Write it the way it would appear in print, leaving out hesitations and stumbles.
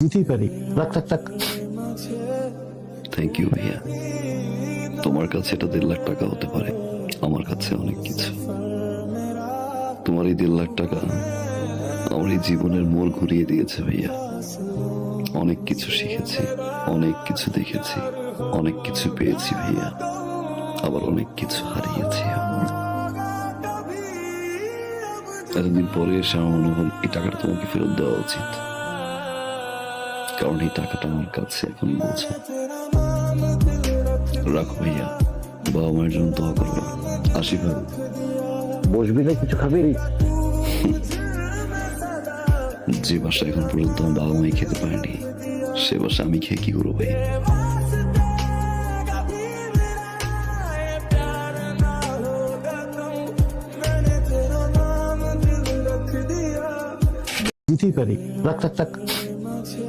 দিতেই পারি। রাখ রাখ রাখ। থ্যাংক ইউ ভাইয়া। তোমার কাছে এটা 1.5 লাখ টাকা হতে পারে, আমার কাছে অনেক কিছু। তোমার এই 1.5 লাখ টাকা আমার এই জীবনের মোড় ঘুরিয়ে দিয়েছে ভাইয়া। অনেক কিছু শিখেছি, অনেক কিছু দেখেছি, অনেক কিছু পেয়েছি ভাইয়া, আবার অনেক কিছু হারিয়েছি। এতদিন পরে এসে আমার মনে হল এই টাকাটা তোমাকে ফেরত দেওয়া উচিত, কারণ এই টাকাটা আমার কাছে এখন বোঝা। রাখো ভাইয়া, বাবা মায়ের জন্য দোয়া করো। আশীর্বাদ। বসবি না, কিছু খাবি? যে বাসা এখন পর্যন্ত আমার বাবা মাই খেতে পারেনি, সে বাসা আমি খেয়ে কি করবো ভাই? দিতেই পারি। রাখ রাখ রাখ।